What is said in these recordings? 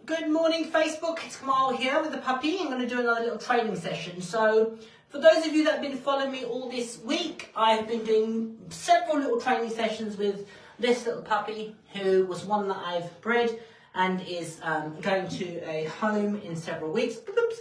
Good morning, Facebook. It's Kamal here with the puppy. I'm going to do another little training session. So, for those of you that have been following me all this week, I've been doing several little training sessions with this little puppy, who was one that I've bred and is going to a home in several weeks. Oops.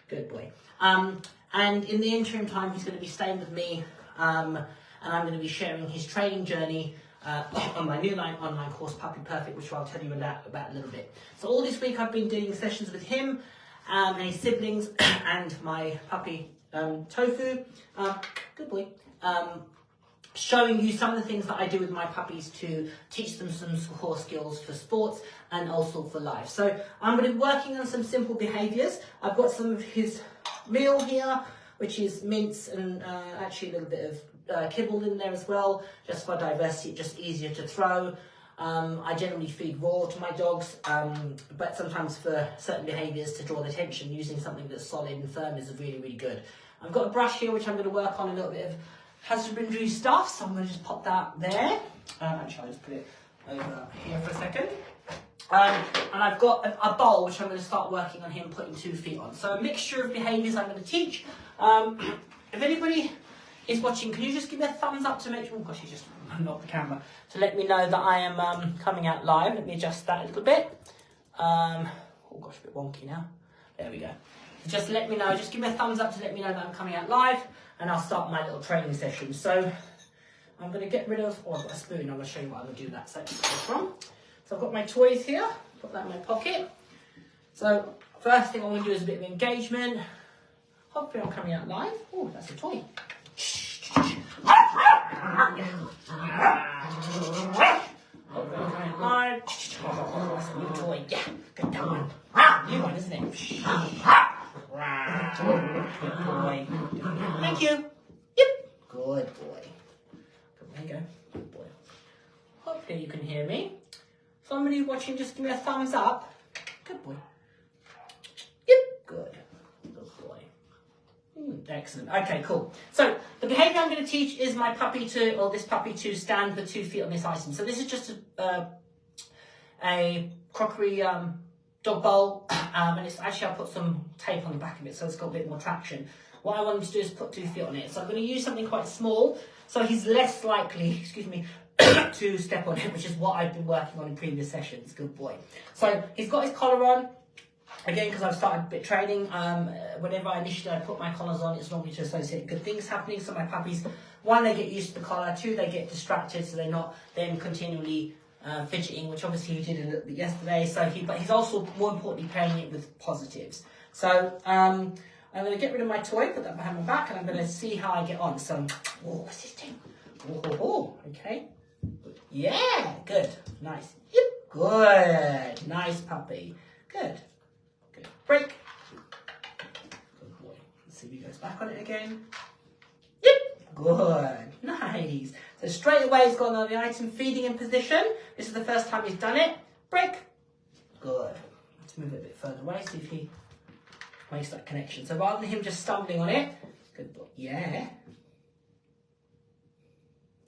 Good boy. And in the interim time, he's going to be staying with me, and I'm going to be sharing his training journey on my new online course, Puppy Perfect, which I'll tell you about a little bit. So all this week I've been doing sessions with him and his siblings and my puppy Tofu, good boy, showing you some of the things that I do with my puppies to teach them some core skills for sports and also for life. So I'm going to be working on some simple behaviours. I've got some of his meal here, which is mince and actually a little bit of kibble in there as well, just for diversity, just easier to throw. I generally feed raw to my dogs, but sometimes for certain behaviours to draw their attention, using something that's solid and firm is really, really good. I've got a brush here which I'm going to work on a little bit of husbandry stuff, so I'm going to just pop that there. Actually, I'll just put it over here for a second. And I've got a bowl which I'm going to start working on him putting 2 feet on. So a mixture of behaviours I'm going to teach. If anybody is watching, can you just give me a thumbs up to make sure, oh gosh, you just knocked the camera, to let me know that I am coming out live. Let me adjust that a little bit. Oh gosh, a bit wonky now. There we go. Just let me know, just give me a thumbs up to let me know that I'm coming out live, and I'll start my little training session. So I'm going to get rid of, I've got a spoon, I'm going to show you what I'm going to do that section from. So I've got my toys here, put that in my pocket. So first thing I want to do is a bit of engagement. Hopefully I'm coming out live. Oh, that's a toy. Live. Oh, that's a new toy. Yeah, good dog. New one, isn't it? Good boy. Thank you. Yep. Good boy. There you go. Good boy. Hopefully you can hear me. Somebody watching, just give me a thumbs up. Good boy. Yep. Good. Good boy. Excellent. Okay, cool. So the behaviour I'm going to teach is my puppy to, or this puppy to stand with 2 feet on this item. So this is just a crockery dog bowl, and it's actually, I'll put some tape on the back of it so it's got a bit more traction. What I want him to do is put 2 feet on it. So I'm going to use something quite small, so he's less likely, excuse me, to step on it, which is what I've been working on in previous sessions. Good boy. So he's got his collar on. Again, because I've started a bit training, whenever I initially put my collars on, it's normally to associate good things happening. So my puppies, 1, they get used to the collar, 2, they get distracted, so they're not then continually fidgeting, which obviously he did a little bit yesterday. So but he's also, more importantly, playing it with positives. So I'm going to get rid of my toy, put that behind my back, and I'm going to see how I get on. So, oh, what's this thing? Oh, okay. Yeah, good, nice. Yep, good, nice puppy, good. Break. Good boy. Let's see if he goes back on it again. Yep. Good. Nice. So straight away he's gone on the item, feeding in position. This is the first time he's done it. Break. Good. Let's move it a bit further away, see if he makes that connection. So rather than him just stumbling on it, good boy. Yeah.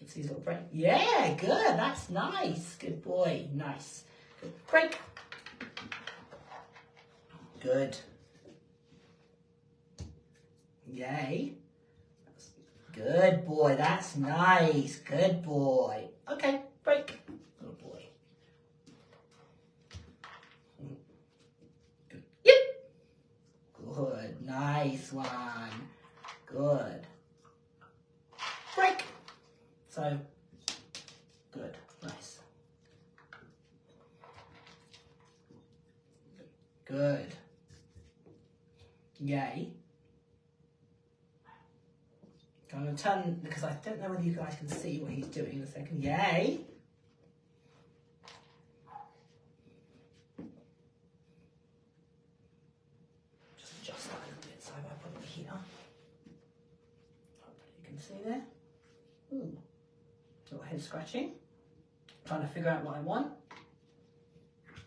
Let's see his little break. Yeah, good. That's nice. Good boy. Nice. Good. Break. Good. Yay. Good boy, that's nice. Good boy. Okay, break. Good boy. Good. Yep. Good. Nice one. Good. Break. So, good. Nice. Good. Yay. I'm going to turn, because I don't know whether you guys can see what he's doing in a second. Yay. Just adjust that a little bit so I put it here. Hopefully you can see there. Ooh. Little head scratching. Trying to figure out what I want.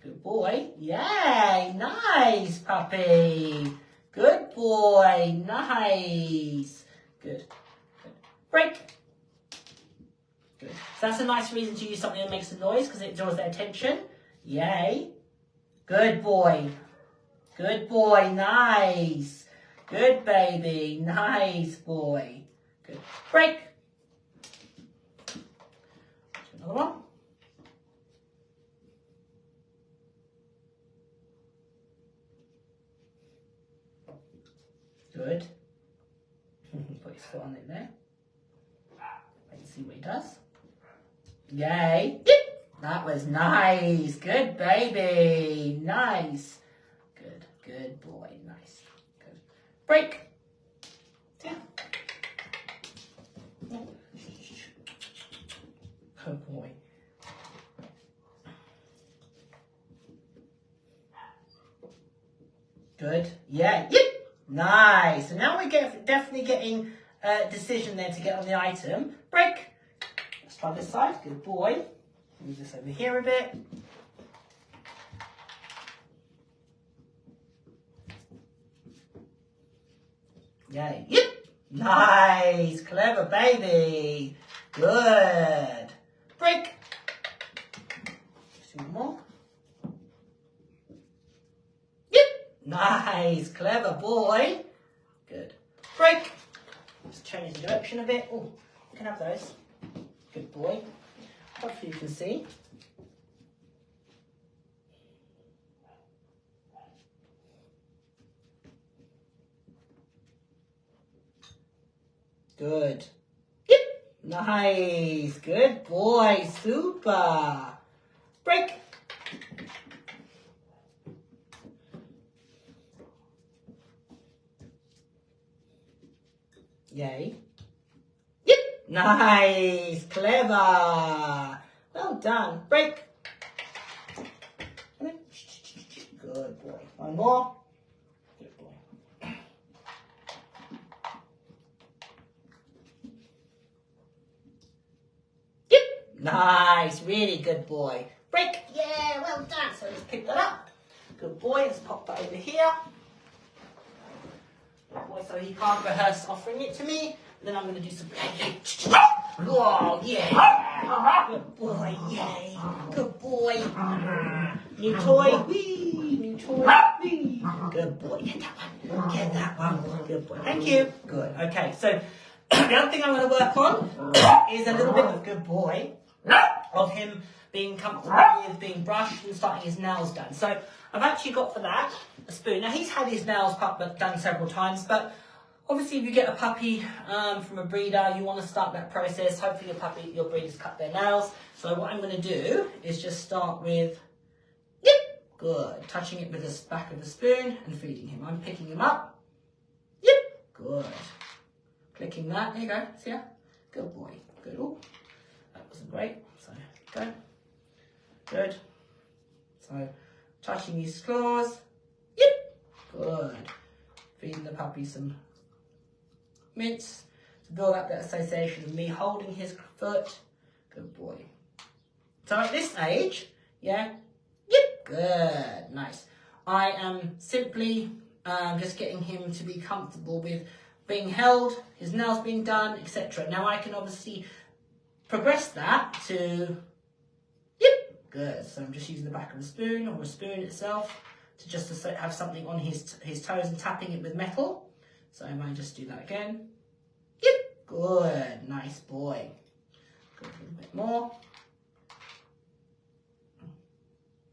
Good boy. Yay. Nice puppy. Good boy. Nice. Good. Good. Break. Good. So that's a nice reason to use something that makes a noise because it draws their attention. Yay. Good boy. Good boy. Nice. Good baby. Nice boy. Good. Break. Another one. Good. Put his foot on it there. Wait and see what he does. Yay. That was nice. Good baby. Nice. Good. Good boy. Nice. Good. Break. Yeah. Good boy. Good. Yeah. Yep. Nice. So now we're definitely getting a decision there to get on the item. Break. Let's try this side. Good boy. Move this over here a bit. Yay. Yep. Nice. Clever baby. Good. Break. Just one more. Yep. Nice. Clever boy. Good. Break. Just change the direction a bit. Oh, you can have those. Good boy. Hopefully you can see. Good. Yep. Nice. Good boy. Super. Break. Yay. Yep. Nice. Clever. Well done. Break. Good boy. One more. Good boy. Yep. Nice. Really good boy. Break. Yeah, well done. So let's pick that up. Good boy. Let's pop that over here. Good boy, so he can't rehearse offering it to me. Then I'm going to do some... Oh, yeah. Good boy, yay. Good boy. New toy. Whee. New toy. Whee. Good boy. Get that one. Get that one. Good boy. Thank you. Good. Okay, so the other thing I'm going to work on is a little bit of good boy. Of him being comfortable with being brushed and starting his nails done. So I've actually got for that a spoon. Now he's had his nails done several times, but obviously if you get a puppy from a breeder, you want to start that process. Hopefully your breeders cut their nails. So what I'm going to do is just start with, yep, good, touching it with the back of the spoon and feeding him. I'm picking him up, yep, good. Clicking that, there you go, see ya? Good boy, good. Oh, that wasn't great, so go. Good. So, touching his claws. Yep. Good. Feeding the puppy some mints to build up that association of me holding his foot. Good boy. So at this age, yeah. Yep. Good. Nice. I am simply just getting him to be comfortable with being held, his nails being done, etc. Now I can obviously progress that to... Good, so I'm just using the back of the spoon or a spoon itself to just have something on his toes and tapping it with metal. So I might just do that again. Yep, good, nice boy. Good, a little bit more.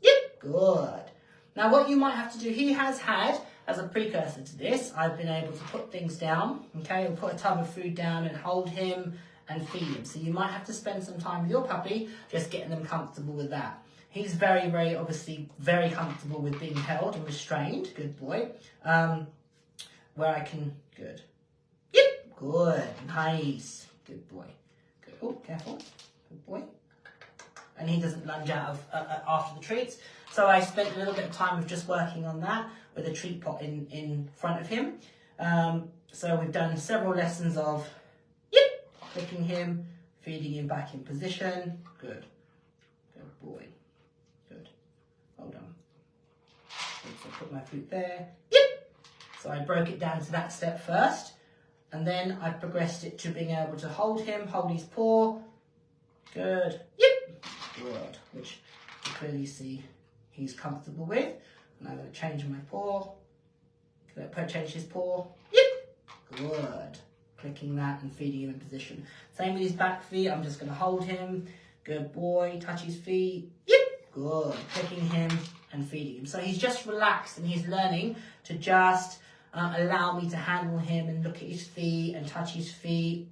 Yep, good. Now what you might have to do, he has had, as a precursor to this, I've been able to put things down, okay, or put a tub of food down and hold him and feed him. So you might have to spend some time with your puppy just getting them comfortable with that. He's very, very, obviously, very comfortable with being held and restrained. Good boy. Where I can, good. Yep, good, nice. Good boy. Good. Oh, careful. Good boy. And he doesn't lunge out of after the treats. So I spent a little bit of time of just working on that with a treat pot in front of him. So we've done several lessons of clicking him, feeding him back in position. Good. Good boy. Good. Hold on. So put my foot there. Yep. So I broke it down to that step first. And then I progressed it to being able to hold him, hold his paw. Good. Yep. Good. Which you clearly see he's comfortable with. And I'm going to change my paw. Change his paw. Yep. Good. Clicking that and feeding him in position. Same with his back feet. I'm just going to hold him. Good boy. Touch his feet. Yep. Good. Clicking him and feeding him. So he's just relaxed and he's learning to just allow me to handle him and look at his feet and touch his feet.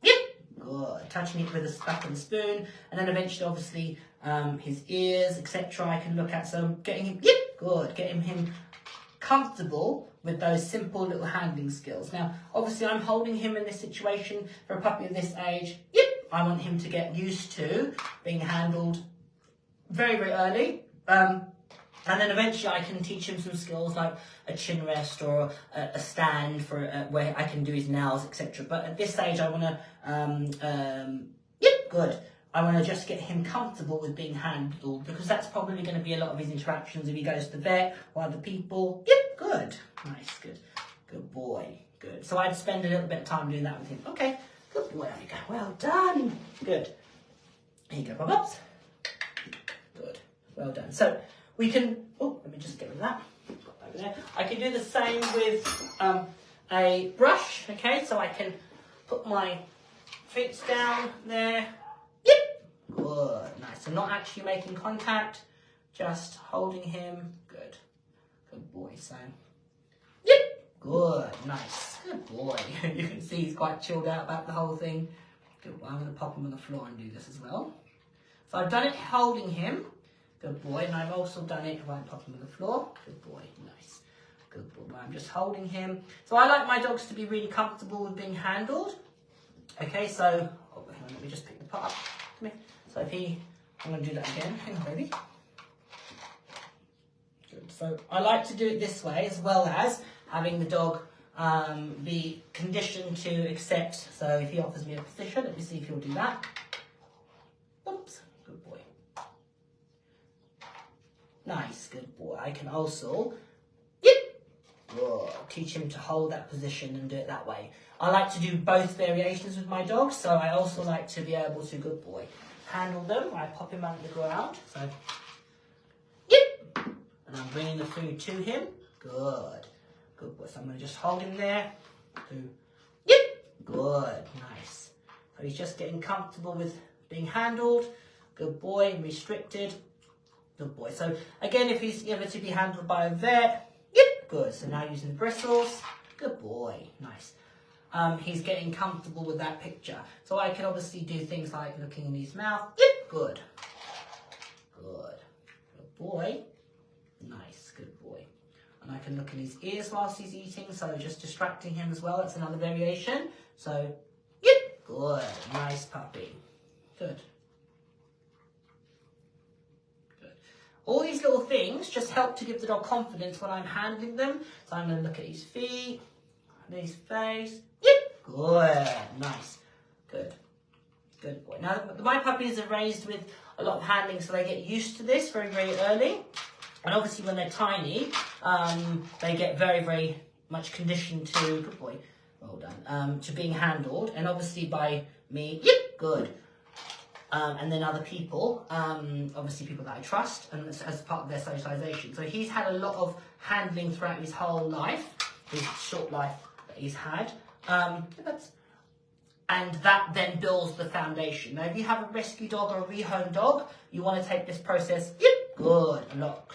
Yep. Good. Touching it with a back of the spoon. And then eventually, obviously, his ears, etc. I can look at. So getting him, yep. Good. Getting him comfortable with those simple little handling skills. Now, obviously, I'm holding him in this situation for a puppy of this age. Yep. I want him to get used to being handled very, very early. And then eventually I can teach him some skills like a chin rest or a stand for where I can do his nails, etc. But at this age, I want to, yep, good. I want to just get him comfortable with being handled because that's probably going to be a lot of his interactions if he goes to the vet or other people. Yep, good. Nice, good. Good boy. Good. So I'd spend a little bit of time doing that with him. Okay, good boy. There we go. Well done. Good. Here you go, Bubbles. Good. Well done. So we can, oh, let me just get rid of that. Over there. I can do the same with a brush, okay? So I can put my feet down there. Yep. Good. Nice. So not actually making contact, just holding him. Good. Good boy. So, yep. Good. Nice. Good boy. You can see he's quite chilled out about the whole thing. Good boy. I'm going to pop him on the floor and do this as well. So I've done it holding him. Good boy. And I've also done it if I pop him on the floor. Good boy. Nice. Good boy. I'm just holding him. So I like my dogs to be really comfortable with being handled. Okay, so, oh, hang on, let me just pick the pot up. Come here. So if he, I'm going to do that again. Hang on, baby. Good. So I like to do it this way as well as having the dog be conditioned to accept. So if he offers me a position, let me see if he'll do that. Oops. Good boy. Nice. Good boy. I can also, yep. Good. Teach him to hold that position and do it that way. I like to do both variations with my dogs, so I also like to be able to, good boy, handle them. I pop him under the ground, so, yep, and I'm bringing the food to him. Good, good boy. So I'm going to just hold him there. Yep, good, nice. So he's just getting comfortable with being handled. Good boy, restricted. Good boy. So again, if he's ever to be handled by a vet, yep, good. So now using the bristles. Good boy, nice. He's getting comfortable with that picture. So I can obviously do things like looking in his mouth. Yep, good. Good. Good boy. Nice, good boy. And I can look in his ears whilst he's eating, so just distracting him as well. That's another variation. So, yep, good. Nice puppy. Good. Good. All these little things just help to give the dog confidence when I'm handling them. So I'm going to look at his feet, his face. Yep, good, nice, good, good boy. Now, my puppies are raised with a lot of handling, so they get used to this very, very early. And obviously, when they're tiny, they get very, very much conditioned to, good boy, well done, to being handled. And obviously by me, yep, good. And then other people, obviously people that I trust, and as part of their socialisation. So he's had a lot of handling throughout his whole life, his short life that he's had. And that then builds the foundation. Now, if you have a rescue dog or a rehome dog, you want to take this process, yep, good, a lot,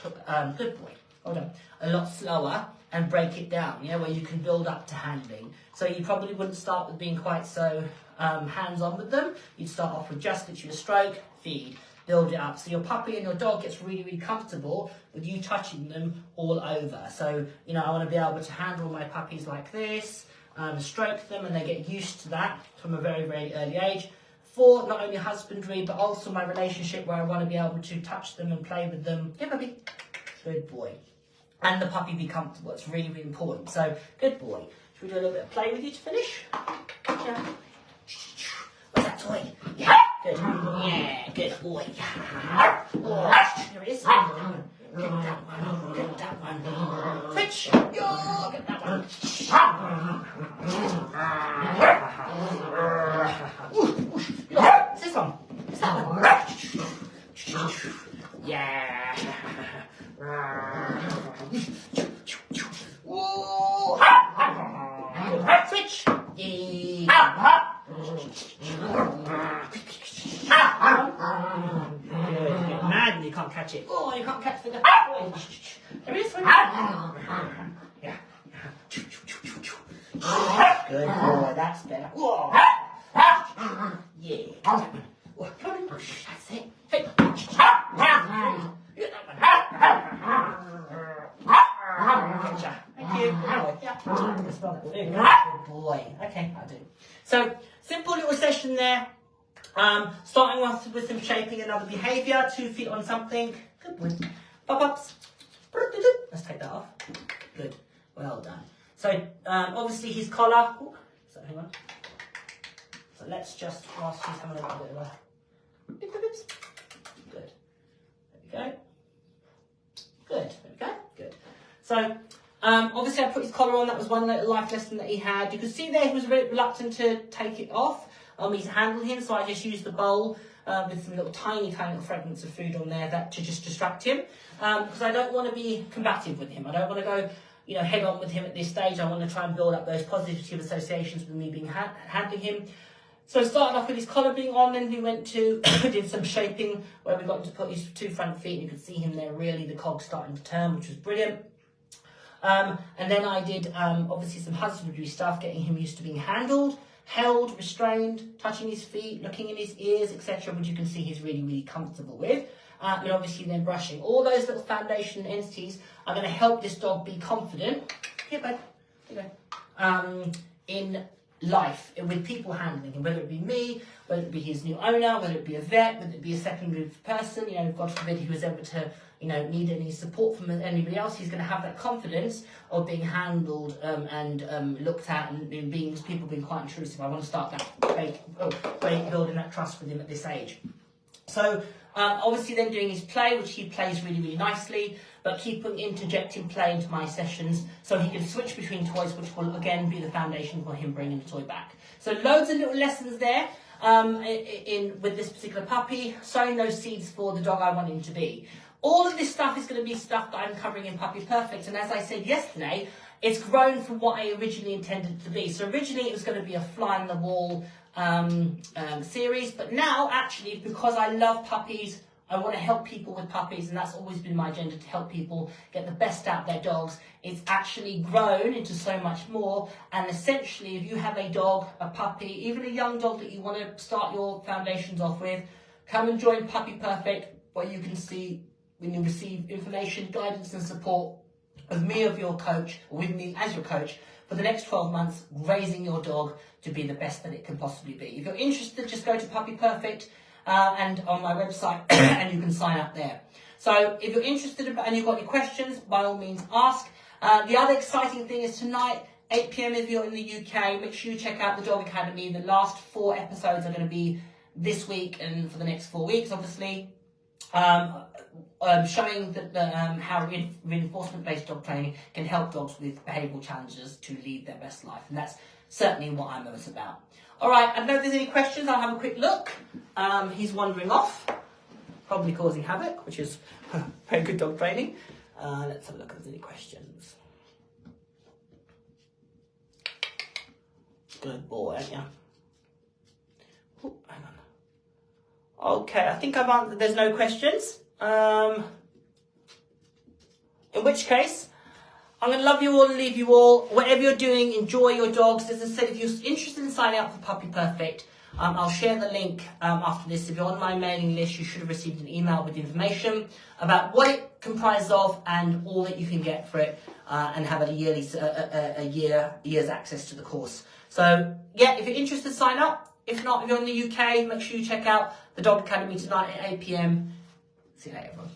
good boy, hold on, a lot slower and break it down, yeah, where you can build up to handling. So you probably wouldn't start with being quite so hands-on with them. You'd start off with just literally a stroke, feed, build it up. So your puppy and your dog gets really, really comfortable with you touching them all over. So, you know, I want to be able to handle my puppies like this, stroke them, and they get used to that from a very, very early age. For not only husbandry, but also my relationship where I want to be able to touch them and play with them. Yeah, puppy. Good boy. And the puppy be comfortable. It's really, really important. So, good boy. Should we do a little bit of play with you to finish? Yeah. What's that toy? Yeah. Good. Yeah, good boy. Here it is. Get that one. Get that one. Switch. Yo, get that one. What's this one? What's that one? Yeah. Ooh. Switch. Good. Get mad and you can't catch it. Oh, you can't catch the guy. There is one. Yeah. Good boy, that's better. Whoa. Yeah. Come on. That's it. Hey. Thank you. Good boy. Okay, I do. So, simple little session there. Starting off with some shaping and other behaviour. 2 feet on something. Good boy. Pop-ups. Let's take that off. Good. Well done. So, obviously his collar. Ooh, so hang on. So let's just, whilst she's having a little bit of a... Good. There we go. Good. There we go. Good. So, obviously I put his collar on. That was one little life lesson that he had. You can see there he was very reluctant to take it off. Me to handle him, so I just used the bowl with some little tiny little fragments of food on there that to just distract him, because I don't want to be combative with him. I don't want to go, head on with him at this stage. I want to try and build up those positive associations with me being handling him. So started off with his collar being on, then we went to did some shaping where we got him to put his 2 front feet, and you could see him there really the cog starting to turn, which was brilliant. And then I did obviously some husbandry stuff, getting him used to being handled, held, restrained, touching his feet, looking in his ears, etc., which you can see he's really, really comfortable with. And obviously then brushing. All those little foundation entities are going to help this dog be confident. Here, bud. Here you go. In life, with people handling him, whether it be me, whether it be his new owner, whether it be a vet, whether it be a secondary person, God forbid he was ever to, need any support from anybody else, he's going to have that confidence of being handled and looked at and people being quite intrusive. I want to start that building that trust with him at this age. So obviously then doing his play, which he plays really, really nicely, but keeping interjecting play into my sessions so he can switch between toys, which will again be the foundation for him bringing the toy back. So loads of little lessons there with this particular puppy, sowing those seeds for the dog I want him to be. All of this stuff is going to be stuff that I'm covering in Puppy Perfect, and as I said yesterday, it's grown from what I originally intended it to be. So originally it was going to be a fly-on-the-wall series, but now actually, because I love puppies, I want to help people with puppies, and that's always been my agenda, to help people get the best out of their dogs. It's actually grown into so much more, and essentially if you have a dog, a puppy, even a young dog that you want to start your foundations off with, come and join Puppy Perfect, where you can see when you receive information, guidance and support of me as your coach, for the next 12 months, raising your dog to be the best that it can possibly be. If you're interested, just go to Puppy Perfect and on my website and you can sign up there. So if you're interested and you've got any questions, by all means ask. The other exciting thing is tonight, 8 p.m. if you're in the UK, make sure you check out the Dog Academy. The last 4 episodes are going to be this week and for the next 4 weeks, obviously. Showing how reinforcement-based dog training can help dogs with behavioural challenges to lead their best life. And that's certainly what I'm always about. All right, I don't know if there's any questions. I'll have a quick look. He's wandering off, probably causing havoc, which is very good dog training. Let's have a look if there's any questions. Good boy, aren't you? Oh, hang on. Okay, I think I've answered. There's no questions. In which case, I'm going to love you all and leave you all. Whatever you're doing, enjoy your dogs. As I said, if you're interested in signing up for Puppy Perfect, I'll share the link after this. If you're on my mailing list, you should have received an email with information about what it comprises of and all that you can get for it, and have a year's access to the course. So, yeah, if you're interested, sign up. If not, if you're in the UK, make sure you check out the Dog Academy tonight at 8 p.m. See you later, everyone.